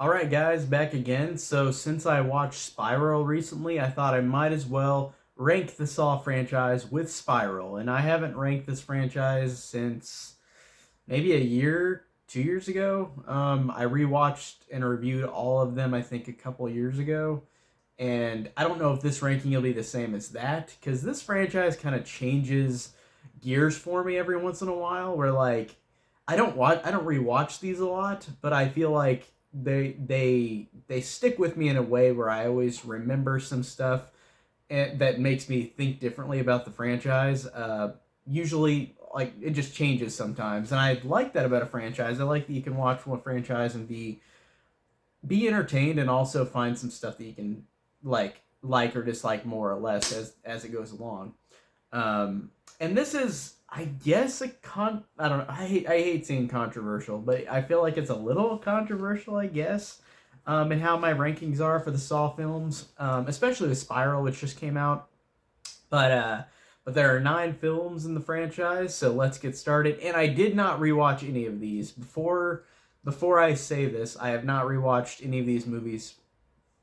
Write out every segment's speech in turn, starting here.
Alright guys, back again. So since I watched Spiral recently, I thought I might as well rank the Saw franchise with Spiral. And I haven't ranked this franchise since maybe a year, 2 years ago. I rewatched and reviewed all of them, I think, a couple years ago. And I don't know if this ranking will be the same as that, because this franchise kind of changes gears for me every once in a while, where like I don't rewatch these a lot, but I feel like they stick with me in a way where I always remember some stuff that makes me think differently about the franchise. Usually, like it just changes sometimes, and I like that about a franchise. I like that you can watch one franchise and be entertained, and also find some stuff that you can like or dislike more or less as it goes along. Um, and this is, I guess, I don't know. I hate saying controversial, but I feel like it's a little controversial, I guess, in how my rankings are for the Saw films, especially with Spiral, which just came out. But there are 9 films in the franchise, so let's get started. And I did not rewatch any of these before I say this. I have not rewatched any of these movies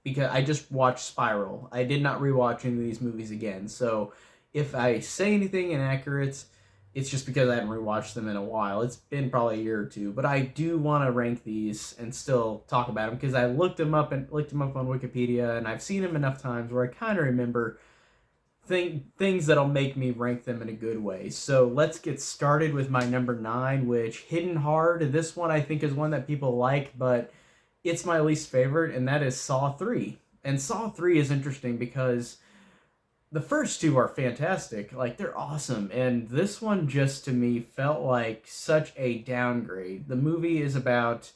because I just watched Spiral. I did not rewatch any of these movies again. So if I say anything inaccurate, it's just because I haven't rewatched them in a while. It's been probably a year or two, but I do want to rank these and still talk about them because I looked them up on Wikipedia, and I've seen them enough times where I kind of remember things that'll make me rank them in a good way. So let's get started with my number 9, which Hidden Hard. This one I think is one that people like, but it's my least favorite, and that is Saw 3. And Saw 3 is interesting because the first two are fantastic. Like, they're awesome. And this one just to me felt like such a downgrade. The movie is about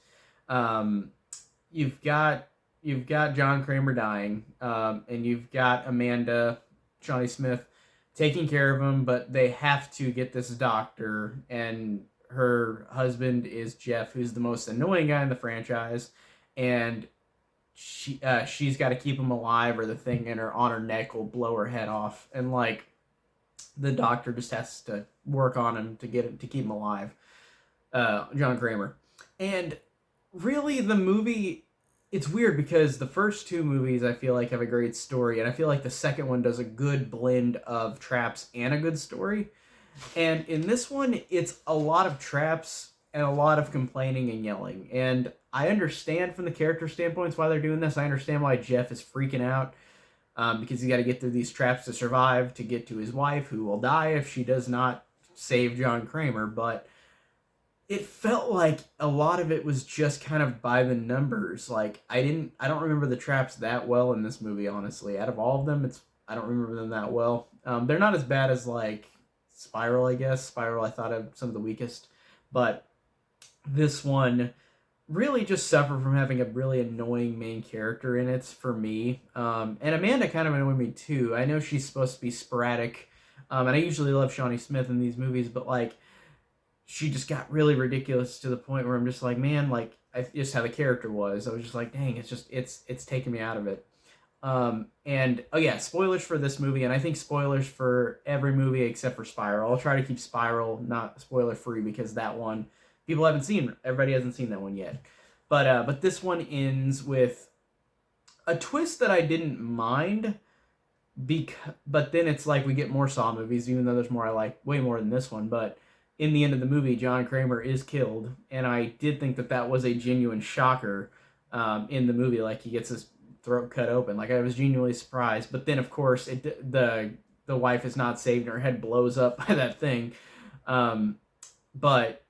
um, you've got you've got John Kramer dying, and you've got Amanda Johnny Smith taking care of him, but they have to get this doctor, and her husband is Jeff, who's the most annoying guy in the franchise, and she's got to keep him alive, or the thing in her on her neck will blow her head off, and like the doctor just has to work on him to get him to keep him alive. John Kramer, and really the movie, it's weird because the first two movies I feel like have a great story, and I feel like the second one does a good blend of traps and a good story. And in this one, it's a lot of traps and a lot of complaining and yelling. And I understand from the character standpoints why they're doing this. I understand why Jeff is freaking out, because he's got to get through these traps to survive to get to his wife, who will die if she does not save John Kramer. But it felt like a lot of it was just kind of by the numbers. Like I don't remember the traps that well in this movie, honestly. Out of all of them, it's I don't remember them that well. They're not as bad as like Spiral, I guess. Spiral I thought of some of the weakest, but this one really just suffered from having a really annoying main character in it for me. And Amanda kind of annoyed me too. I know she's supposed to be sporadic, and I usually love Shawnee Smith in these movies, but like she just got really ridiculous to the point where I'm just like, man, like just how the character was. I was just like, dang, it's taking me out of it. And oh yeah, spoilers for this movie, and I think spoilers for every movie except for Spiral. I'll try to keep Spiral not spoiler free because that one people haven't seen. Everybody hasn't seen that one yet. But this one ends with a twist that I didn't mind. But then it's like we get more Saw movies, even though there's more I like way more than this one. But in the end of the movie, John Kramer is killed, and I did think that that was a genuine shocker in the movie. Like he gets his throat cut open. Like I was genuinely surprised. But then, of course, the wife is not saved, and her head blows up by that thing. But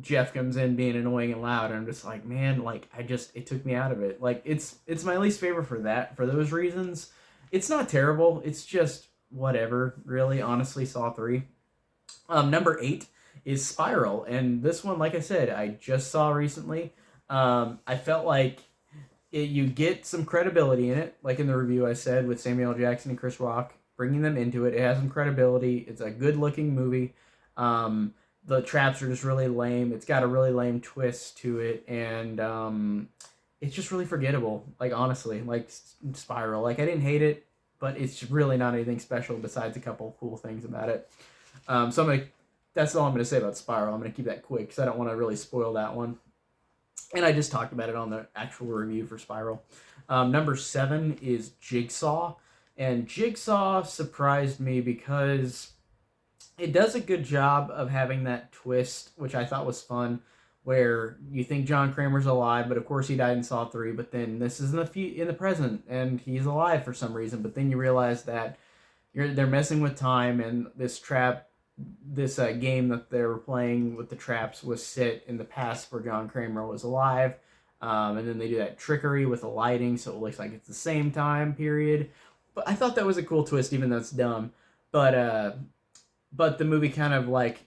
Jeff comes in being annoying and loud, and I'm just like, man, like it took me out of it. Like it's my least favorite for those reasons. It's not terrible. It's just whatever, really. Honestly, Saw 3. Number 8 is Spiral, and this one, like I said, I just saw recently. I felt like you get some credibility in it, like in the review I said, with Samuel L. Jackson and Chris Rock, bringing them into it. It has some credibility. It's a good-looking movie. The traps are just really lame. It's got a really lame twist to it, and it's just really forgettable. Like honestly, like Spiral. Like I didn't hate it, but it's really not anything special besides a couple cool things about it. So I'm gonna. That's all I'm gonna say about Spiral. I'm gonna keep that quick because I don't want to really spoil that one. And I just talked about it on the actual review for Spiral. Number 7 is Jigsaw. And Jigsaw surprised me because it does a good job of having that twist, which I thought was fun, where you think John Kramer's alive, but of course he died in Saw 3. But then this is in the present, and he's alive for some reason. But then you realize that they're messing with time, and this game that they were playing with the traps was set in the past where John Kramer was alive. And then they do that trickery with the lighting, so it looks like it's the same time period. But I thought that was a cool twist, even though it's dumb. But the movie kind of like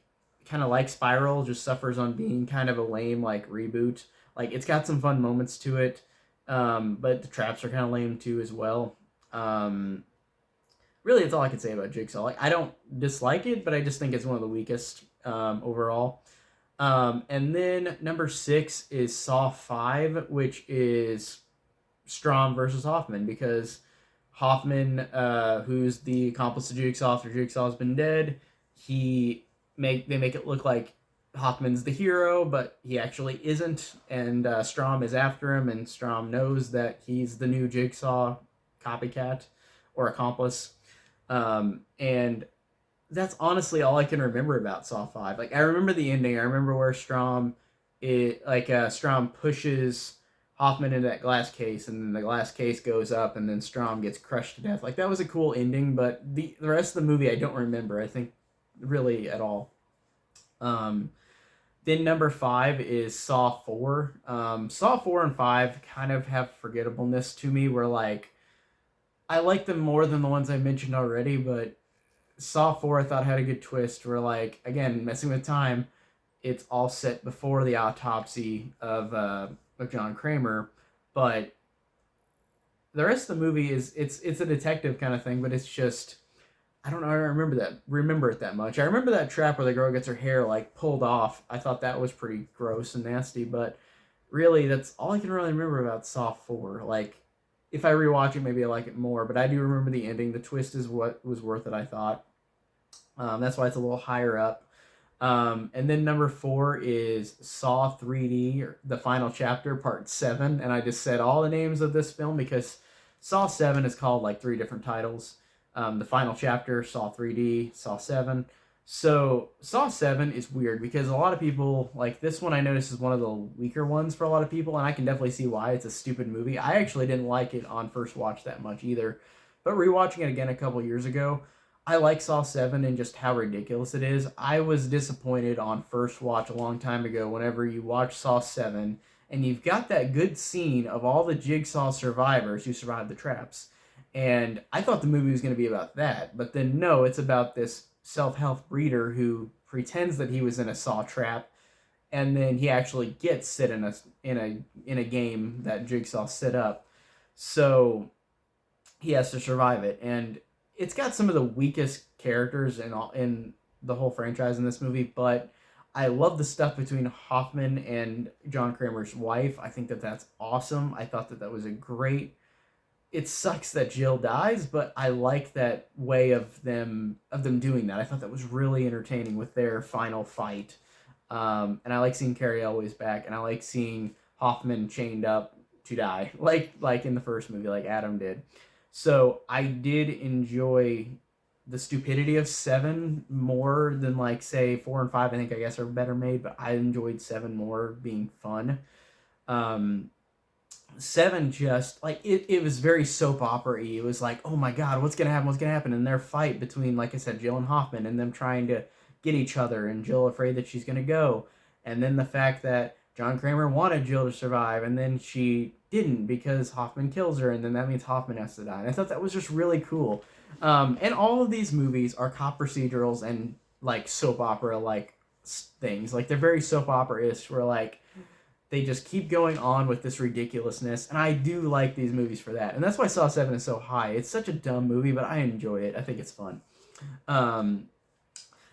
Spiral, just suffers on being kind of a lame like reboot. Like it's got some fun moments to it, but the traps are kind of lame too as well. Really, that's all I can say about Jigsaw. Like I don't dislike it, but I just think it's one of the weakest overall. And then number 6 is Saw 5, which is Strom versus Hoffman, because Hoffman, who's the accomplice to Jigsaw after Jigsaw's been dead, they make it look like Hoffman's the hero, but he actually isn't, and Strom is after him, and Strom knows that he's the new Jigsaw copycat or accomplice. And that's honestly all I can remember about Saw 5. Like I remember the ending. I remember where Strom pushes Hoffman into that glass case, and then the glass case goes up, and then Strom gets crushed to death. Like that was a cool ending, but the rest of the movie I don't remember. I think really at all. Then number 5 is Saw 4. Saw 4 and 5 kind of have forgettableness to me, where like I like them more than the ones I mentioned already, but Saw 4 I thought had a good twist where, like, again, messing with time, it's all set before the autopsy of John Kramer, but the rest of the movie is it's a detective kind of thing, but it's just I don't know. I don't remember it that much. I remember that trap where the girl gets her hair like pulled off. I thought that was pretty gross and nasty, but really that's all I can really remember about Saw 4. Like if I rewatch it, maybe I like it more, but I do remember the ending. The twist is what was worth it, I thought. That's why it's a little higher up. And then number 4 is Saw 3D, or the final chapter, part 7. And I just said all the names of this film because Saw 7 is called like 3 different titles. The final chapter, Saw 3D, Saw 7. So Saw 7 is weird because a lot of people, like this one I noticed is one of the weaker ones for a lot of people, and I can definitely see why. It's a stupid movie. I actually didn't like it on first watch that much either. But rewatching it again a couple years ago, I like Saw 7 and just how ridiculous it is. I was disappointed on first watch a long time ago whenever you watch Saw 7 and you've got that good scene of all the Jigsaw survivors who survived the traps. And I thought the movie was going to be about that, but then no, it's about this self-help breeder who pretends that he was in a saw trap, and then he actually gets set in a game that Jigsaw set up. So he has to survive it, and it's got some of the weakest characters in the whole franchise in this movie, but I love the stuff between Hoffman and John Kramer's wife. I think that that's awesome. I thought that that was a great. It sucks that Jill dies, but I like that way of them doing that. I thought that was really entertaining with their final fight, and I like seeing Carrie Elway's back, and I like seeing Hoffman chained up to die, like in the first movie, like Adam did. So I did enjoy the stupidity of 7 more than like say 4 and 5. I think I guess are better made, but I enjoyed 7 more being fun. Um, 7 just like it was very soap opera-y. It was like, oh my god, what's gonna happen, and their fight between, like I said, Jill and Hoffman, and them trying to get each other, and Jill afraid that she's gonna go, and then the fact that John Kramer wanted Jill to survive, and then she didn't because Hoffman kills her, and then that means Hoffman has to die. And I thought that was just really cool. And all of these movies are cop procedurals and like soap opera like things. Like they're very soap opera-ish, where like they just keep going on with this ridiculousness, and I do like these movies for that. And that's why Saw 7 is so high. It's such a dumb movie, but I enjoy it. I think it's fun. Um,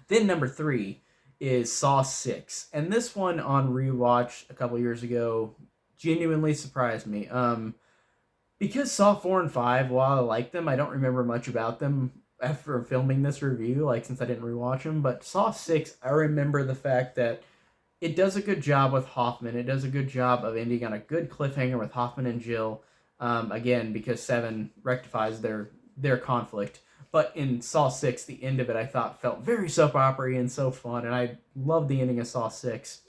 then number 3 is Saw 6. And this one on rewatch a couple years ago genuinely surprised me. Because Saw 4 and 5, while I like them, I don't remember much about them after filming this review, like since I didn't rewatch them. But Saw 6, I remember the fact that it does a good job with Hoffman. It does a good job of ending on a good cliffhanger with Hoffman and Jill. Again, because 7 rectifies their conflict. But in Saw 6, the end of it I thought felt very soap opera and so fun, and I love the ending of Saw 6.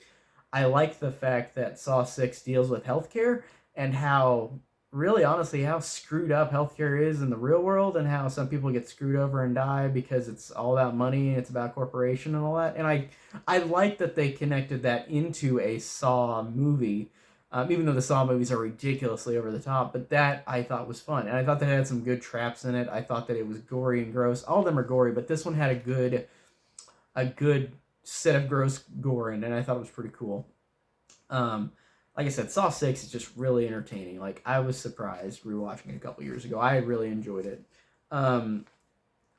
I like the fact that Saw 6 deals with healthcare and how, really honestly, how screwed up healthcare is in the real world, and how some people get screwed over and die because it's all about money and it's about corporation and all that. And I like that they connected that into a Saw movie. Even though the Saw movies are ridiculously over the top, but that I thought was fun, and I thought that it had some good traps in it. I thought that it was gory and gross. All of them are gory, but this one had a good set of gross gore in it, and I thought it was pretty cool. Um, like I said, Saw 6 is just really entertaining. Like, I was surprised rewatching it a couple years ago. I really enjoyed it. Um,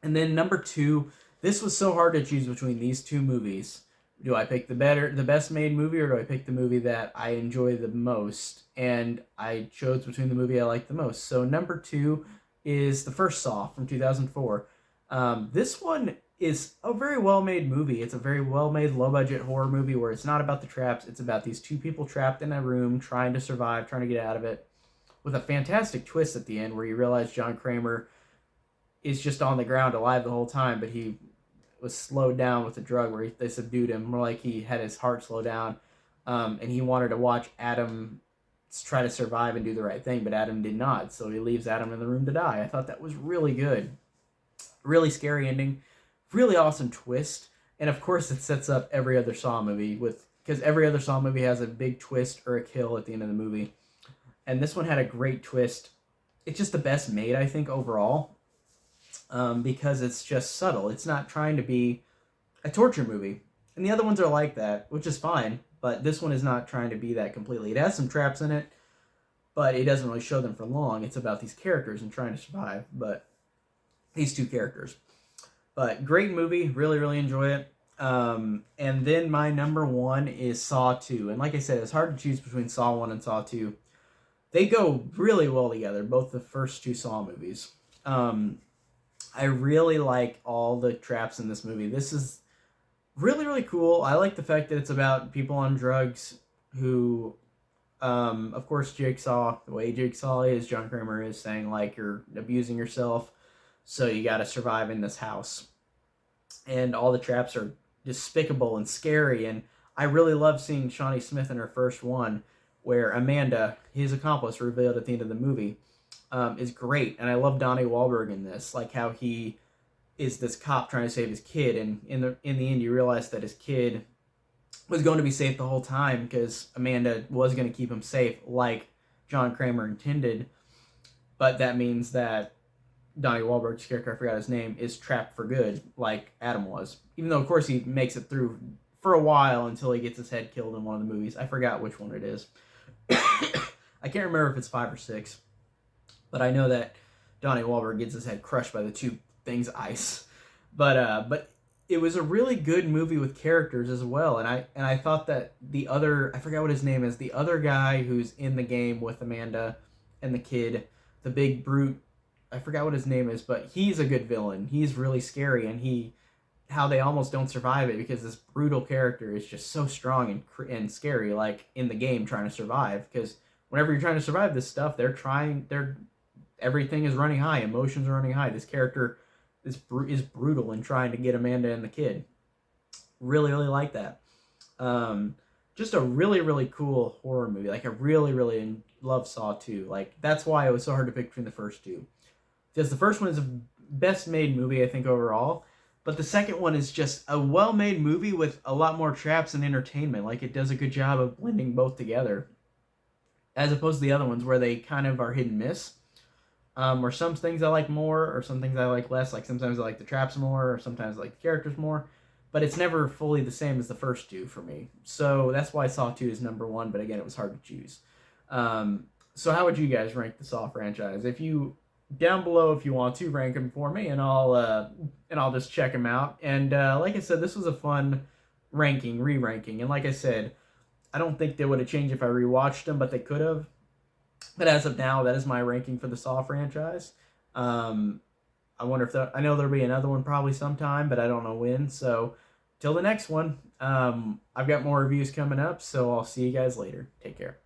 and then number 2, this was so hard to choose between these two movies. Do I pick the best made movie, or do I pick the movie that I enjoy the most? And I chose between the movie I like the most. So number 2 is the first Saw from 2004. This one is a very well made movie. It's a very well made, low budget horror movie where it's not about the traps. It's about these two people trapped in a room trying to survive, trying to get out of it, with a fantastic twist at the end where you realize John Kramer is just on the ground alive the whole time, but he was slowed down with a drug where they subdued him, more like he had his heart slow down, and he wanted to watch Adam try to survive and do the right thing, but Adam did not, so he leaves Adam in the room to die. I thought that was really good. Really scary ending, really awesome twist, and of course it sets up every other Saw movie because every other Saw movie has a big twist or a kill at the end of the movie, and this one had a great twist. It's just the best made, I think, overall, because it's just subtle. It's not trying to be a torture movie, and the other ones are like that, which is fine. But this one is not trying to be that completely. It has some traps in it, but it doesn't really show them for long. It's about these characters and trying to survive. But these two characters. But great movie, really, really enjoy it. And then my number 1 is Saw 2. And like I said, it's hard to choose between Saw 1 and Saw 2. They go really well together, both the first 2 Saw movies. I really like all the traps in this movie. This is really, really cool. I like the fact that it's about people on drugs who, of course, Jigsaw, the way Jigsaw is, John Kramer is saying, like, you're abusing yourself, so you got to survive in this house. And all the traps are despicable and scary, and I really love seeing Shawnee Smith in her first one, where Amanda, his accomplice, revealed at the end of the movie, is great. And I love Donnie Wahlberg in this, like how he is this cop trying to save his kid, and in the end you realize that his kid was going to be safe the whole time because Amanda was going to keep him safe like John Kramer intended, but that means that Donnie Wahlberg's character, I forgot his name, is trapped for good like Adam was, even though of course he makes it through for a while until he gets his head killed in one of the movies. I forgot which one it is. I can't remember if it's 5 or 6, but I know that Donnie Wahlberg gets his head crushed by the two things ice. But it was a really good movie with characters as well, and I thought that the other, I forgot what his name is, the other guy who's in the game with Amanda and the kid, the big brute, I forgot what his name is, but he's a good villain. He's really scary, and how they almost don't survive it because this brutal character is just so strong and scary, like in the game trying to survive. Because whenever you're trying to survive this stuff, everything is running high, emotions are running high. This character is brutal in trying to get Amanda and the kid. Really, really like that. Just a really, really cool horror movie. Like, I really, really love Saw 2. Like, that's why it was so hard to pick between the first two. Because the first one is the best made movie, I think, overall. But the second one is just a well-made movie with a lot more traps and entertainment. Like, it does a good job of blending both together. As opposed to the other ones where they kind of are hit and miss. Or some things I like more, or some things I like less. Like, sometimes I like the traps more, or sometimes I like the characters more. But it's never fully the same as the first two for me. So that's why Saw 2 is number 1. But again, it was hard to choose. So how would you guys rank the Saw franchise? If you... down below if you want to rank them for me, and I'll just check them out. And like I said, this was a fun re-ranking, and like I said, I don't think they would have changed if I rewatched them, but they could have. But as of now, that is my ranking for the Saw franchise. I wonder if I know there'll be another one probably sometime, but I don't know when. So till the next one, I've got more reviews coming up, so I'll see you guys later. Take care.